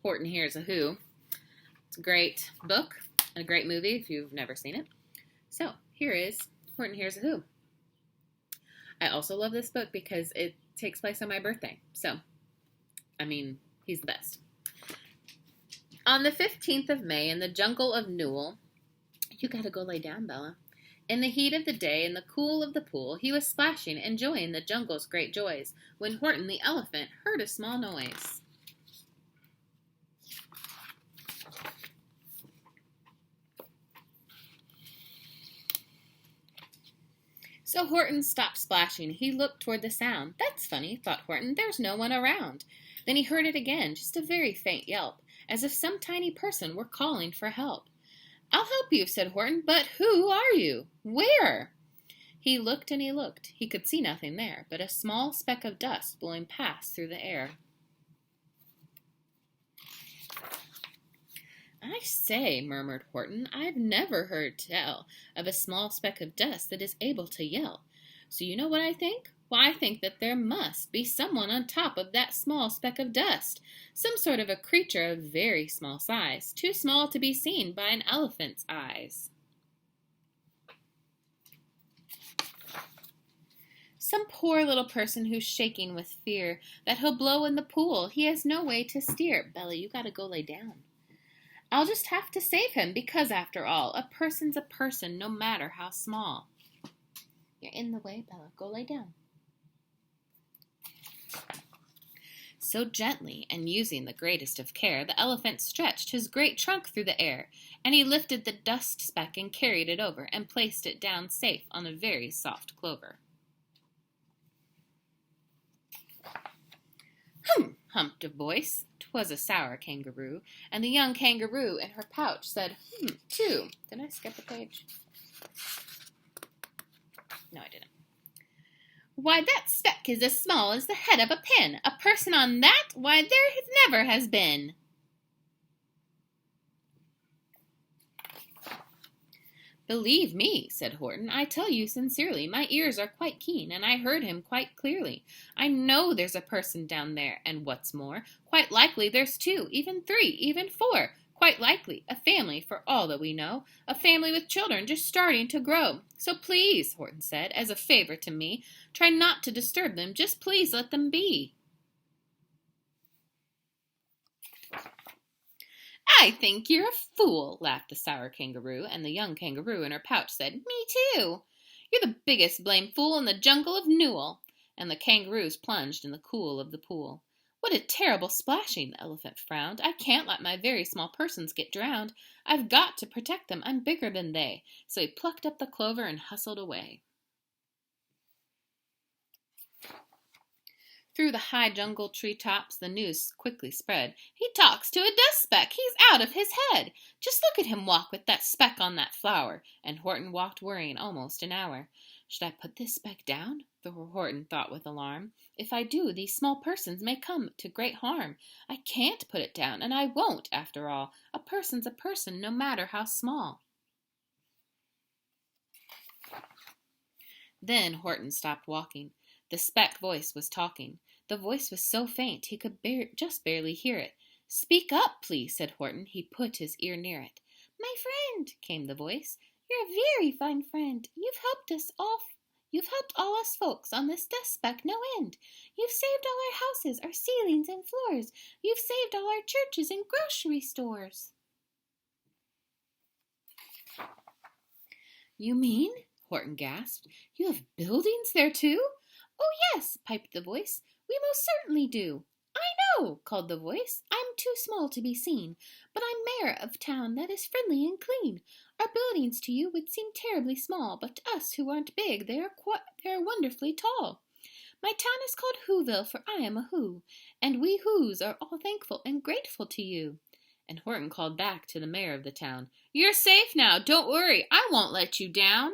Horton Hears a Who. It's a great book and a great movie if you've never seen it. So here is Horton Hears a Who. I also love this book because it takes place on my birthday. So, he's the best. On the 15th of May, in the jungle of Newell, you gotta go lay down, Bella. In the heat of the day, in the cool of the pool, he was splashing, enjoying the jungle's great joys, when Horton the elephant heard a small noise. So Horton stopped splashing. He looked toward the sound. That's funny, thought Horton. There's no one around. Then he heard it again, just a very faint yelp, as if some tiny person were calling for help. I'll help you, said Horton, but who are you? Where? He looked and he looked. He could see nothing there, but a small speck of dust blowing past through the air. I say, murmured Horton, I've never heard tell of a small speck of dust that is able to yell. So you know what I think? Well, I think that there must be someone on top of that small speck of dust, some sort of a creature of very small size, too small to be seen by an elephant's eyes. Some poor little person who's shaking with fear that he'll blow in the pool. He has no way to steer. Bella, you gotta go lay down. I'll just have to save him because, after all, a person's a person, no matter how small. You're in the way, Bella. Go lay down. So gently, and using the greatest of care, the elephant stretched his great trunk through the air, and he lifted the dust speck and carried it over, and placed it down safe on a very soft clover. Humped a voice. 'Twas a sour kangaroo, and the young kangaroo in her pouch said, too. Did I skip a page? No, I didn't. Why, that speck is as small as the head of a pin. A person on that? Why, there never has been. Believe me, said Horton, I tell you sincerely, my ears are quite keen, and I heard him quite clearly. I know there's a person down there, and what's more, quite likely there's 2, even 3, even 4. Quite likely, a family for all that we know, a family with children just starting to grow. So please, Horton said, as a favor to me, try not to disturb them, just please let them be. I think you're a fool, laughed the sour kangaroo, and the young kangaroo in her pouch said, Me too. You're the biggest blamed fool in the jungle of Newell. And the kangaroos plunged in the cool of the pool. What a terrible splashing, the elephant frowned. I can't let my very small persons get drowned. I've got to protect them. I'm bigger than they. So he plucked up the clover and hustled away. Through the high jungle tree-tops, the news quickly spread. He talks to a dust speck. He's out of his head. Just look at him walk with that speck on that flower. And Horton walked worrying almost an hour. Should I put this speck down? Horton thought with alarm. If I do, these small persons may come to great harm. I can't put it down, and I won't, after all. A person's a person, no matter how small. Then Horton stopped walking. The speck voice was talking. The voice was so faint he could just barely hear it. Speak up, please, said Horton. He put his ear near it. My friend, came the voice. You're a very fine friend. You've helped all us folks on this dust speck no end. You've saved all our houses, our ceilings and floors. You've saved all our churches and grocery stores. You mean? Horton gasped. You have buildings there too? Oh, yes, piped the voice. We most certainly do. I know, called the voice. I'm too small to be seen, but I'm mayor of town that is friendly and clean. Our buildings to you would seem terribly small, but to us who aren't big, they are wonderfully tall. My town is called Whoville, for I am a Who, and we Whos are all thankful and grateful to you. And Horton called back to the mayor of the town. You're safe now. Don't worry. I won't let you down.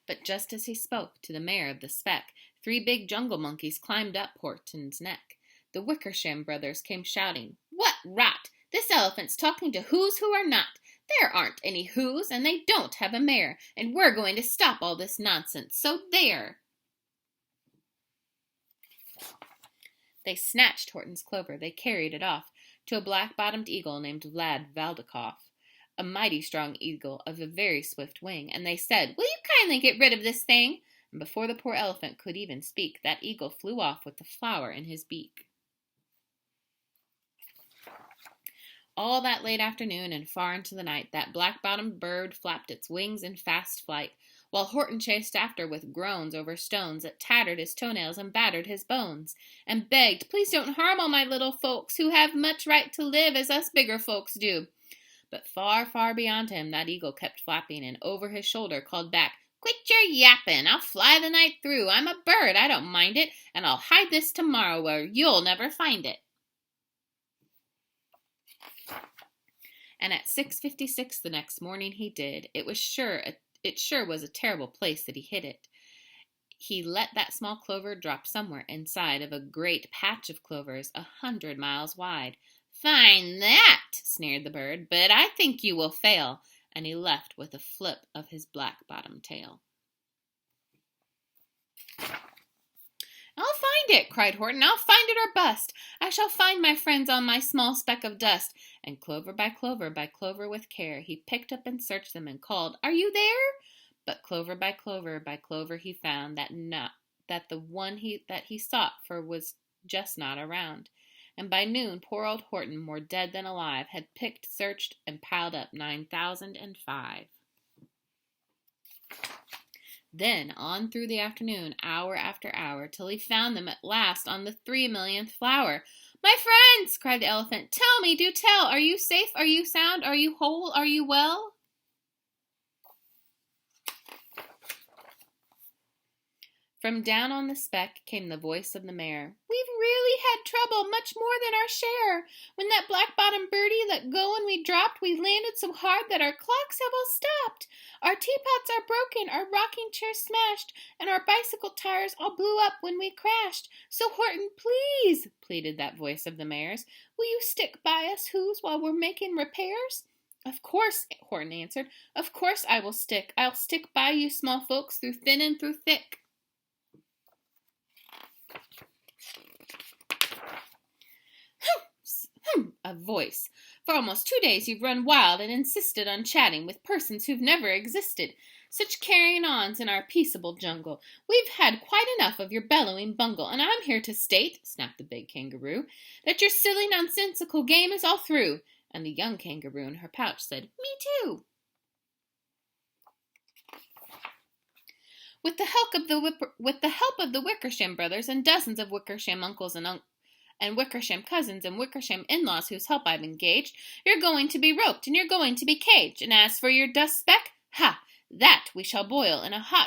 But just as he spoke to the mayor of the speck, 3 big jungle monkeys climbed up Horton's neck. The Wickersham brothers came shouting, What rot! This elephant's talking to Whos who are not. There aren't any Whos, and they don't have a mayor, and we're going to stop all this nonsense, so there! They snatched Horton's clover. They carried it off to a black-bottomed eagle named Vlad Valdikoff, a mighty strong eagle of a very swift wing, and they said, "Will you kindly get rid of this thing?" And before the poor elephant could even speak, that eagle flew off with the flower in his beak. All that late afternoon and far into the night, that black-bottomed bird flapped its wings in fast flight, while Horton chased after with groans over stones that tattered his toenails and battered his bones, and begged, "Please don't harm all my little folks, who have much right to live as us bigger folks do." But far, far beyond him, that eagle kept flapping, and over his shoulder called back, "Quit your yappin', I'll fly the night through. I'm a bird, I don't mind it, and I'll hide this tomorrow where you'll never find it." And at 6:56 the next morning he did. It sure was a terrible place that he hid it. He let that small clover drop somewhere inside of a great patch of clovers 100 miles wide. "Fine that," sneered the bird, "but I think you will fail." And he left with a flip of his black-bottomed tail. "I'll find it," cried Horton. "I'll find it or bust. I shall find my friends on my small speck of dust." And clover by clover by clover with care, he picked up and searched them and called, "Are you there?" But clover by clover by clover he found that the one that he sought for was just not around. And by noon, poor old Horton, more dead than alive, had picked, searched, and piled up 9,005. Then on through the afternoon, hour after hour, till he found them at last on the 3,000,000th flower. "My friends," cried the elephant, "tell me, do tell, are you safe, are you sound, are you whole, are you well?" From down on the speck came the voice of the mayor. "We've really had trouble, much more than our share. When that black-bottomed birdie let go and we dropped, we landed so hard that our clocks have all stopped. Our teapots are broken, our rocking chairs smashed, and our bicycle tires all blew up when we crashed. So Horton, please," pleaded that voice of the mayor's, "will you stick by us who's while we're making repairs?" "Of course," Horton answered. "Of course I will stick. I'll stick by you small folks through thin and through thick." A voice. "For almost 2 days you've run wild and insisted on chatting with persons who've never existed. Such carrying-ons in our peaceable jungle. We've had quite enough of your bellowing bungle, and I'm here to state," snapped the big kangaroo, "that your silly nonsensical game is all through." And the young kangaroo in her pouch said, "Me too." With the help of the Wickersham brothers and dozens of Wickersham uncles and Wickersham cousins and Wickersham in-laws whose help I've engaged, you're going to be roped and you're going to be caged. And as for your dust speck, ha! That we shall boil in a hot